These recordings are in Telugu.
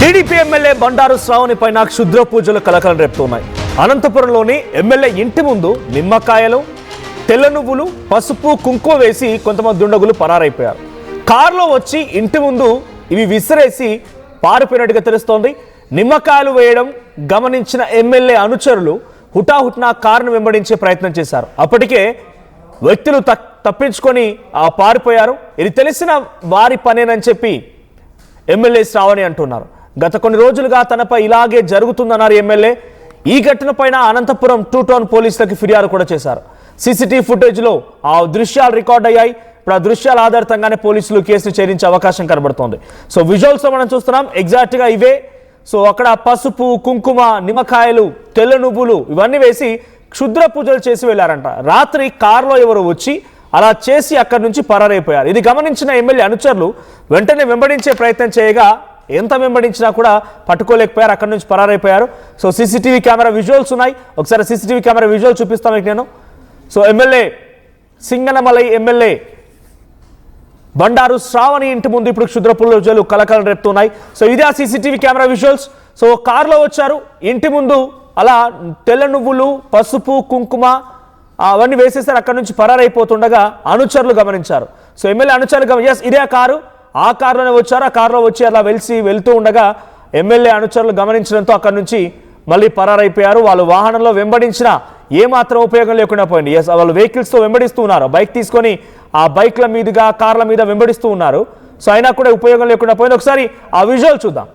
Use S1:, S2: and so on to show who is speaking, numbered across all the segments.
S1: టీడీపీ ఎమ్మెల్యే బండారు శ్రావణి పైన క్షుద్ర పూజలు కలకలం రేపుతున్నాయి. అనంతపురంలోని ఎమ్మెల్యే ఇంటి ముందు నిమ్మకాయలు, తెల్ల నువ్వులు, పసుపు, కుంకుమ వేసి కొంతమంది దుండగులు పరారైపోయారు. కారులో వచ్చి ఇంటి ముందు ఇవి విసిరేసి పారిపోయినట్టుగా తెలుస్తోంది. నిమ్మకాయలు వేయడం గమనించిన ఎమ్మెల్యే అనుచరులు హుటాహుటిన కారును వెంబడించే ప్రయత్నం చేశారు. అప్పటికే వ్యక్తులు తప్పించుకొని పారిపోయారు. ఇది తెలిసిన వారి పనేనని చెప్పి ఎమ్మెల్యే శ్రావణి అంటున్నారు. గత కొన్ని రోజులుగా తనపై ఇలాగే జరుగుతుందన్నారు ఎమ్మెల్యే. ఈ ఘటన పైన అనంతపురం 2 టౌన్ పోలీసులకు ఫిర్యాదు కూడా చేశారు. సీసీటీవీ ఫుటేజ్లో ఆ దృశ్యాలు రికార్డ్ అయ్యాయి. ఇప్పుడు ఆ దృశ్యాల ఆధారితంగానే పోలీసులు కేసును ఛేదించే అవకాశం కనబడుతోంది. సో విజువల్స్లో మనం చూస్తున్నాం ఎగ్జాక్ట్గా ఇవే. సో అక్కడ పసుపు, కుంకుమ, నిమ్మకాయలు, తెల్ల నువ్వులు ఇవన్నీ వేసి క్షుద్ర పూజలు చేసి వెళ్ళారంట. రాత్రి కారులో ఎవరు వచ్చి అలా చేసి అక్కడి నుంచి పరారైపోయారు. ఇది గమనించిన ఎమ్మెల్యే అనుచరులు వెంటనే వెంబడించే ప్రయత్నం చేయగా ఎంత వెంబడించినా కూడా పట్టుకోలేకపోయారు. అక్కడి నుంచి పరారైపోయారు. సో సీసీటీవీ కెమెరా విజువల్స్ ఉన్నాయి. ఒకసారి సీసీటీవీ కెమెరా విజువల్ చూపిస్తాను మీకు నేను. So MLA Singanamala MLA Bandaru Sravani ఇంటి ముందు ఇప్పుడు క్షుద్ర పూజలు కలకలం రేపుతున్నాయి. సో ఇదే ఆ సీసీటీవీ కెమెరా విజువల్స్. సో కారులో వచ్చారు, ఇంటి ముందు అలా తెల్ల నువ్వులు, పసుపు, కుంకుమ అవన్నీ వేసేసారు. అక్కడి నుంచి పరారైపోతుండగా అనుచరులు గమనించారు. సో ఎమ్మెల్యే అనుచరులు ఎస్ ఇదే కారు, ఆ కారులోనే వచ్చారు. ఆ కారులో వచ్చి అలా వెళ్తూ ఉండగా ఎమ్మెల్యే అనుచరులు గమనించడంతో అక్కడి నుంచి మళ్ళీ పరారైపోయారు. వాళ్ళు వాహనంలో వెంబడించిన ఏమాత్రం ఉపయోగం లేకుండా పోయింది. ఎస్ వాళ్ళు వెహికల్స్తో వెంబడిస్తూ ఉన్నారు. బైక్ తీసుకొని ఆ బైక్ల మీదుగా కార్ల మీద వెంబడిస్తూ ఉన్నారు. సో అయినా కూడా ఉపయోగం లేకుండా పోయింది. ఒకసారి ఆ విజువల్ చూద్దాం.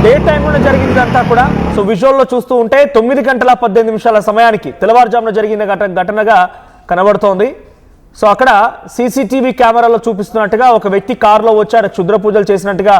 S1: డే టైంలో జరిగిందంతా కూడా సో విజువల్లో చూస్తూ ఉంటే 9:18 సమయానికి తెల్లవారుజామున జరిగిన ఘటనగా కనబడుతోంది. సో అక్కడ సీసీటీవీ కెమెరాలో చూపిస్తున్నట్టుగా ఒక వ్యక్తి కారులో వచ్చాడు, క్షుద్ర పూజలు చేసినట్టుగా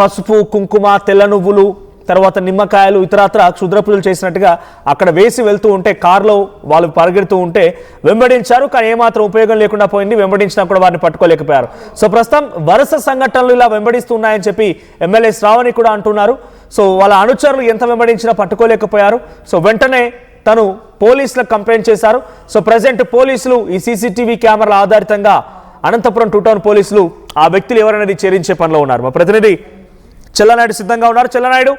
S1: పసుపు, కుంకుమ, తెల్ల నువ్వులు, తర్వాత నిమ్మకాయలు, ఇతరత్ర క్షుద్ర పూజలు చేసినట్టుగా అక్కడ వేసి వెళ్తూ ఉంటే కారులో వాళ్ళు పరిగెడుతూ ఉంటే వెంబడించారు. కానీ ఏమాత్రం ఉపయోగం లేకుండా పోయింది. వెంబడించినా కూడా వారిని పట్టుకోలేకపోయారు. సో ప్రస్తుతం వరుస సంఘటనలు ఇలా వెంబడిస్తూ ఉన్నాయని చెప్పి ఎమ్మెల్యే శ్రావణి కూడా అంటున్నారు. సో వాళ్ళ అనుచరులు ఎంత వెంబడించినా పట్టుకోలేకపోయారు. సో వెంటనే తను పోలీసులకు కంప్లైంట్ చేశారు. సో ప్రజెంట్ పోలీసులు ఈ సీసీటీవీ కెమెరాల ఆధారితంగా అనంతపురం 2 టౌన్ పోలీసులు ఆ వ్యక్తులు ఎవరనేది చేరించే పనిలో ఉన్నారు. మా ప్రతినిధి చెల్లనాయుడు సిద్ధంగా ఉన్నారు. చెల్లనాయుడు,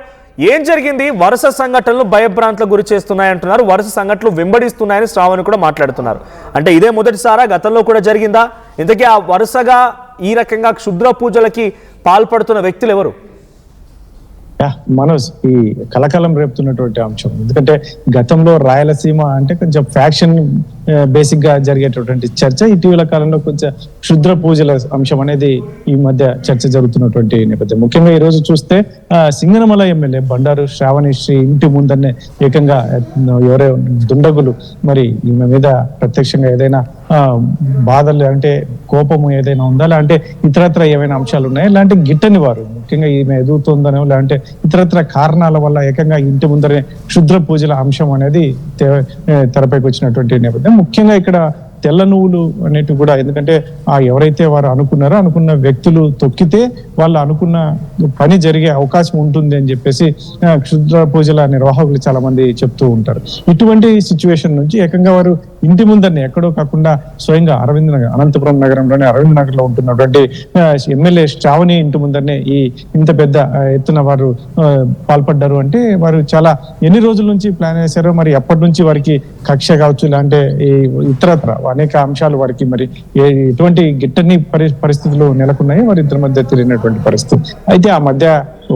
S1: ఏం జరిగింది? వరుస సంఘటనలు భయభ్రాంతులకు గురి చేస్తున్నాయంటున్నారు. వరుస సంఘటనలు వెంబడిస్తున్నాయని శ్రావణి కూడా మాట్లాడుతున్నారు. అంటే ఇదే మొదటిసారా? గతంలో కూడా జరిగిందా? ఇంతకీ ఆ వరుసగా ఈ రకంగా క్షుద్ర పూజలకి పాల్పడుతున్న వ్యక్తులు ఎవరు?
S2: మనోజ్, ఈ కలకలం రేపుతున్నటువంటి అంశం. ఎందుకంటే గతంలో రాయలసీమ అంటే కొంచెం ఫ్యాక్షన్ బేసిక్ గా జరిగేటటువంటి చర్చ ఇటీవల కాలంలో కొంచెం క్షుద్ర పూజల అంశం అనేది ఈ మధ్య చర్చ జరుగుతున్నటువంటి నేపథ్యం. ముఖ్యంగా ఈ రోజు చూస్తే సింగనమల ఎమ్మెల్యే బండారు శ్రావణి శ్రీ ఇంటి ముందనే ఏకంగా ఎవరే దుండగులు మరి ఈమె మీద ప్రత్యక్షంగా ఏదైనా బాధలు అంటే కోపము ఏదైనా ఉందా, లేదంటే ఇతరత్ర ఏమైనా అంశాలు ఉన్నాయా, ఇలాంటి గిట్టని వారు ముఖ్యంగా ఈమె ఎదుగుతుందనో లేదంటే ఇతరత్ర కారణాల వల్ల ఏకంగా ఇంటి ముందరే క్షుద్ర పూజల అంశం అనేది తెరపైకి వచ్చినటువంటి నేపథ్యం. ముఖ్యంగా ఇక్కడ తెల్ల నువ్వులు అనేటివి కూడా, ఎందుకంటే ఎవరైతే వారు అనుకున్న వ్యక్తులు తొక్కితే వాళ్ళు అనుకున్న పని జరిగే అవకాశం ఉంటుంది అని చెప్పేసి క్షుద్ర పూజల నిర్వాహకులు చాలా మంది చెప్తూ ఉంటారు. ఇటువంటి సిచ్యువేషన్ నుంచి ఏకంగా వారు ఇంటి ముందరనే ఎక్కడో కాకుండా స్వయంగా అరవింద్ నగర్, అనంతపురం నగరంలోని అరవింద్ నగర్ లో ఉంటున్నటువంటి ఎమ్మెల్యే శ్రావణి ఇంటి ముందరనే ఈ ఇంత పెద్ద ఎత్తున వారు పాల్పడ్డారు. అంటే వారు చాలా ఎన్ని రోజుల నుంచి ప్లాన్ చేశారో, మరి ఎప్పటి నుంచి వారికి కక్ష కావచ్చు, ఇలాంటి ఇతరత్ర అనేక అంశాలు వారికి మరి ఎటువంటి గిట్టని పరిస్థితులు నెలకొన్నాయి వారి ఇద్దరి మధ్య తెలియనటువంటి పరిస్థితి. అయితే ఆ మధ్య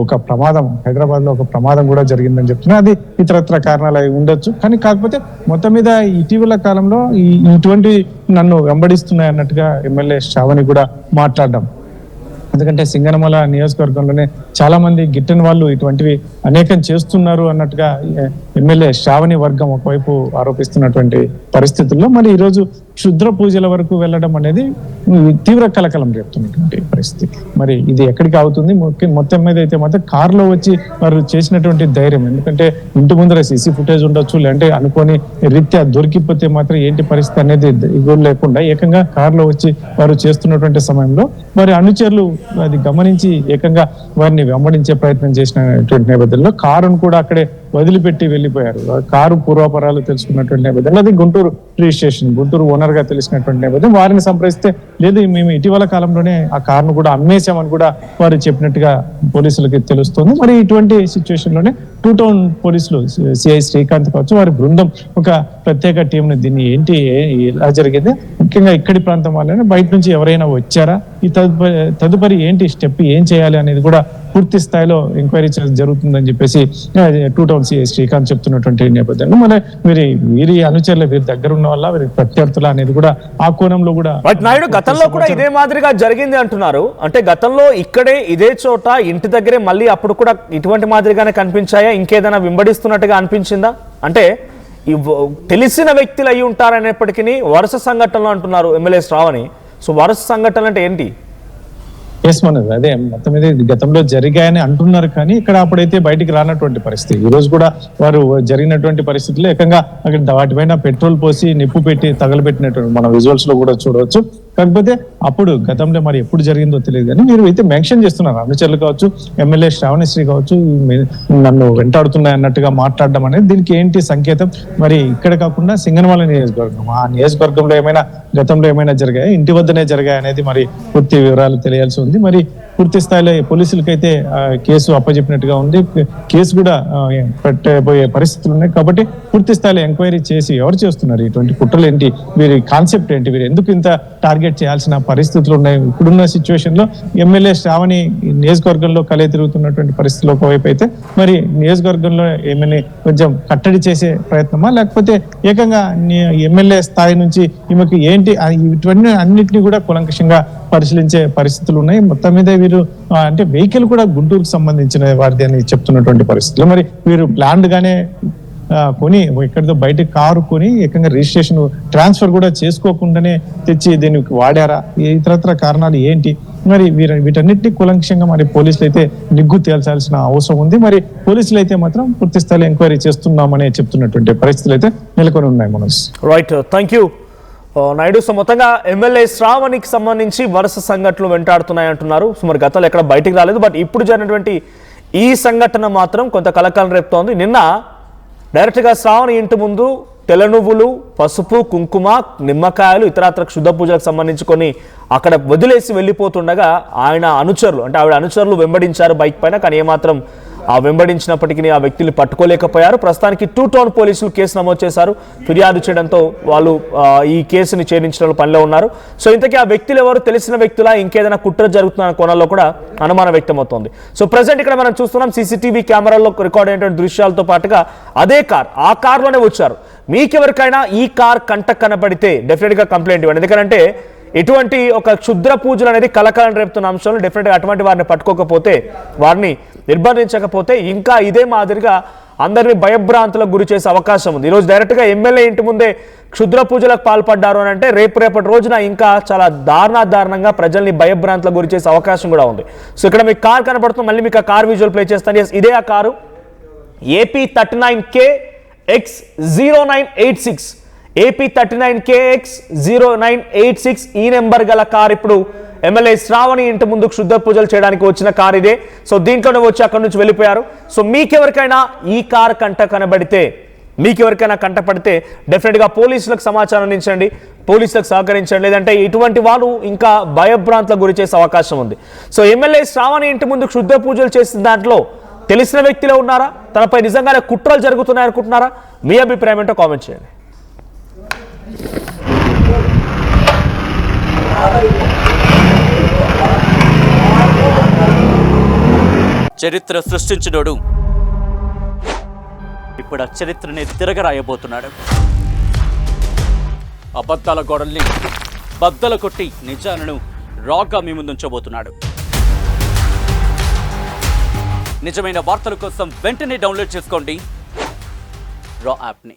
S2: ఒక ప్రమాదం, హైదరాబాద్ లో ఒక ప్రమాదం కూడా జరిగిందని చెప్తున్నా. అది ఇతరత్ర కారణాలు అయి ఉండొచ్చు. కానీ కాకపోతే మొత్తం మీద ఇటీవల కాలంలో ఇటువంటి నన్ను వెంబడిస్తున్నాయి అన్నట్టుగా ఎమ్మెల్యే శ్రావణి కూడా మాట్లాడడం. ఎందుకంటే సింగనమల నియోజకవర్గంలోనే చాలా మంది గిట్టని వాళ్ళు ఇటువంటివి అనేకం చేస్తున్నారు అన్నట్టుగా ఎమ్మెల్యే శ్రావణి వర్గం ఒకవైపు ఆరోపిస్తున్నటువంటి పరిస్థితుల్లో మరి ఈరోజు క్షుద్ర పూజల వరకు వెళ్ళడం అనేది తీవ్ర కలకలం రేపుతున్నటువంటి పరిస్థితి. మరి ఇది ఎక్కడికి అవుతుంది? మొత్తం మీద అయితే మాత్రం కారులో వచ్చి వారు చేసినటువంటి ధైర్యం, ఎందుకంటే ఇంటి ముందర సీసీ ఫుటేజ్ ఉండొచ్చు, లేదంటే అనుకోని రీత్యా దొరికిపోతే మాత్రం ఏంటి పరిస్థితి అనేది ఇగోలు లేకుండా ఏకంగా కారులో వచ్చి వారు చేస్తున్నటువంటి సమయంలో వారి అనుచరులు అది గమనించి ఏకంగా వారిని వెంబడించే ప్రయత్నం చేసినటువంటి నేపథ్యంలో కారును కూడా అక్కడే వదిలిపెట్టి వెళ్ళిపోయారు. కారు పూర్వాపరాలు తెలుసుకున్నటువంటి నేపథ్యంలో అది గుంటూరు రిజిస్ట్రేషన్, గుంటూరు ఓనర్ గా తెలిసినటువంటి నేపథ్యం వారిని సంప్రదిస్తే లేదు మేము ఇటీవల కాలంలోనే ఆ కారును కూడా అమ్మేశామని కూడా వారు చెప్పినట్టుగా పోలీసులకి తెలుస్తుంది. మరి ఇటువంటి సిచ్యువేషన్ లోనే 2 టౌన్ పోలీసులు సిఐ శ్రీకాంత్ కావచ్చు వారి బృందం ఒక ప్రత్యేక టీంని దీన్ని ఏంటి ఎలా జరిగింది, ముఖ్యంగా ఇక్కడి ప్రాంతం వాళ్ళని బయట నుంచి ఎవరైనా వచ్చారా, ఈ తదుపరి ఏంటి స్టెప్ ఏం చేయాలి అనేది కూడా పూర్తి స్థాయిలో ఎంక్వైరీ జరుగుతుందని చెప్పేసి 2 టౌన్ సిఐ శ్రీకాంత్ చెప్తున్నటువంటి నేపథ్యంలో మరి వీరి అనుచరులు వీరి దగ్గర ఉన్న వల్ల వీరి ప్రత్యర్థుల అనేది కూడా ఆ కోణంలో కూడా
S1: నాయుడు గతంలో కూడా ఇదే మాదిరిగా జరిగింది అంటున్నారు. అంటే గతంలో ఇక్కడే ఇదే చోట ఇంటి దగ్గరే మళ్ళీ అప్పుడు కూడా ఇటువంటి మాదిరిగానే కనిపించాయా, ఇంకేదైనా వెంబడిస్తున్నట్టుగా అనిపించిందా? అంటే తెలిసిన వ్యక్తులు అయి ఉంటారనేప్పటికీ వరుస సంఘటనలు అంటున్నారు ఎమ్మెల్యే శ్రావణి. సో వరుస సంఘటనలు అంటే ఏంటి?
S2: ఎస్ మనది అదే మొత్తం మీద గతంలో జరిగాయని అంటున్నారు, కానీ ఇక్కడ అప్పుడైతే బయటికి రానటువంటి పరిస్థితి. ఈ రోజు కూడా వారు జరిగినటువంటి పరిస్థితుల్లో ఏకంగా అక్కడ వాటిపైన పెట్రోల్ పోసి నిప్పు పెట్టి తగలబెట్టినటువంటి మన విజువల్స్ లో కూడా చూడవచ్చు. కాకపోతే అప్పుడు గతంలో మరి ఎప్పుడు జరిగిందో తెలియదు, కానీ మీరు అయితే మెన్షన్ చేస్తున్నారు అనుచరులు కావచ్చు, ఎమ్మెల్యే శ్రావణిశ్రీ కావచ్చు నన్ను వెంటాడుతున్నాయి అన్నట్టుగా మాట్లాడడం అనేది దీనికి ఏంటి సంకేతం? మరి ఇక్కడ కాకుండా సింగనమల నియోజకవర్గం, ఆ నియోజకవర్గంలో ఏమైనా గతంలో ఏమైనా జరిగాయి, ఇంటి వద్దనే జరిగాయి అనేది మరి పూర్తి వివరాలు తెలియాల్సి ఉంది. మరి పూర్తి స్థాయిలో పోలీసులకైతే కేసు అప్పచెప్పినట్టుగా ఉంది. కేసు కూడా పెట్టబోయే పరిస్థితులు ఉన్నాయి. కాబట్టి పూర్తి స్థాయిలో ఎంక్వైరీ చేసి ఎవరు చేస్తున్నారు, ఇటువంటి కుట్రలు ఏంటి, వీరి కాన్సెప్ట్ ఏంటి, వీరు ఎందుకు ఇంత టార్గెట్ చేయాల్సిన పరిస్థితులు ఉన్నాయి. ఇప్పుడున్న సిచ్యువేషన్ లో ఎమ్మెల్యే శ్రావణి నియోజకవర్గంలో కలే తిరుగుతున్నటువంటి పరిస్థితులు ఒకవైపు అయితే మరి నియోజకవర్గంలో ఏమైనా కొంచెం కట్టడి చేసే ప్రయత్నమా, లేకపోతే ఏకంగా ఎమ్మెల్యే స్థాయి నుంచి ఈమెకి ఏంటి ఇటువంటి అన్నింటినీ కూడా కూలంకషంగా పరిశీలించే పరిస్థితులు ఉన్నాయి. మొత్తం మీద వీరు అంటే వెహికల్ కూడా గుంటూరుకు సంబంధించిన వారిది అని చెప్తున్నటువంటి పరిస్థితులు. మరి వీరు ప్లాన్డ్ గానే కొని ఎక్కడితో బయట కారు కొని ఏకంగా రిజిస్ట్రేషన్ ట్రాన్స్ఫర్ కూడా చేసుకోకుండానే తెచ్చి దీనికి వాడారా, ఇతరత్ర కారణాలు ఏంటి, మరి వీటన్నిటిని కూలంకషంగా మరి పోలీసులు అయితే నిగ్గు తేల్చాల్సిన అవసరం ఉంది. మరి పోలీసులు అయితే మాత్రం పూర్తి స్థాయిలో ఎంక్వైరీ చేస్తున్నామని చెప్తున్నటువంటి పరిస్థితులు అయితే నెలకొని ఉన్నాయి. Manoj
S1: right, thank you Naidu. So మొత్తంగా ఎమ్మెల్యే శ్రావణికి సంబంధించి వరుస సంఘటనలు వెంటాడుతున్నాయి అంటున్నారు. సో మరి గతంలో ఎక్కడ బయటికి రాలేదు, బట్ ఇప్పుడు జరిగినటువంటి ఈ సంఘటన మాత్రం కొంత కలకలం రేపుతోంది. నిన్న డైరెక్ట్గా శ్రావణి ఇంటి ముందు తెల్లనువ్వులు, పసుపు, కుంకుమ, నిమ్మకాయలు, ఇతరత్ర క్షుద్ర పూజలకు సంబంధించి కొన్ని అక్కడ వదిలేసి వెళ్ళిపోతుండగా ఆయన అనుచరులు అంటే ఆవిడ అనుచరులు వెంబడించారు బైక్ పైన. కానీ ఏమాత్రం ఆ వెంబడించినప్పటికీ ఆ వ్యక్తులు పట్టుకోలేకపోయారు. ప్రస్తుతానికి 2 టౌన్ పోలీసులు కేసు నమోదు చేశారు. ఫిర్యాదు చేయడంతో వాళ్ళు ఈ కేసుని ఛేదించడం పనిలో ఉన్నారు. సో ఇంతకీ ఆ వ్యక్తులు ఎవరు, తెలిసిన వ్యక్తులా, ఇంకేదైనా కుట్ర జరుగుతున్న కోణంలో కూడా అనుమానం వ్యక్తమవుతోంది. సో ప్రజెంట్ ఇక్కడ మనం చూస్తున్నాం సీసీటీవీ కెమెరాల్లో రికార్డ్ అయినటువంటి దృశ్యాలతో పాటుగా అదే కార్, ఆ కార్లోనే వచ్చారు. మీకెవరికైనా ఈ కార్ కంట కనబడితే డెఫినెట్గా కంప్లైంట్ ఇవ్వండి. ఎందుకంటే ఎటువంటి ఒక క్షుద్ర పూజలు అనేది కలకలం రేపుతున్న అంశంలో డెఫినెట్గా అటువంటి వారిని పట్టుకోకపోతే, వారిని నిర్బంధించకపోతే ఇంకా ఇదే మాదిరిగా అందరినీ భయభ్రాంతులకు గురి చేసే అవకాశం ఉంది. ఈరోజు డైరెక్ట్గా ఎమ్మెల్యే ఇంటి ముందే క్షుద్ర పూజలకు పాల్పడ్డారు అని అంటే రేపటి రోజున ఇంకా చాలా దారుణంగా ప్రజల్ని భయభ్రాంతులకు గురి చేసే అవకాశం కూడా ఉంది. సో ఇక్కడ మీకు కార్ కనబడుతుంది, మళ్ళీ మీకు ఆ కార్ విజువల్ ప్లే చేస్తాను. ఇదే ఆ కారు AP39KX0986 AP39KX0986 ఈ నెంబర్ గల కార్ ఇప్పుడు ఎమ్మెల్యే శ్రావణి ఇంటి ముందు క్షుద్ర పూజలు చేయడానికి వచ్చిన కార్ ఇదే. సో దీంట్లోనే వచ్చి అక్కడి నుంచి వెళ్ళిపోయారు. సో మీకెవరికైనా ఈ కార్ కనబడితే, మీకెవరికైనా కంటపడితే డెఫినెట్గా పోలీసులకు సమాచారం అందించండి, పోలీసులకు సహకరించండి. లేదంటే ఇటువంటి వాళ్ళు ఇంకా భయభ్రాంతులకు గురి చేసే అవకాశం ఉంది. సో ఎమ్మెల్యే శ్రావణి ఇంటి ముందు క్షుద్ర పూజలు చేసిన దాంట్లో తెలిసిన వ్యక్తులే ఉన్నారా, తనపై నిజంగానే కుట్రలు జరుగుతున్నాయి అనుకుంటున్నారా? మీ అభిప్రాయం ఏంటో కామెంట్ చేయండి.
S3: చరిత్ర సృష్టించినోడు ఇప్పుడు ఆ చరిత్రని తిరగరాయబోతున్నాడు. అబద్ధాల గోడల్ని బద్దలు కొట్టి నిజాలను రాగా మీ ముందుంచబోతున్నాడు. నిజమైన వార్తల కోసం వెంటనే డౌన్లోడ్ చేసుకోండి రా యాప్ని.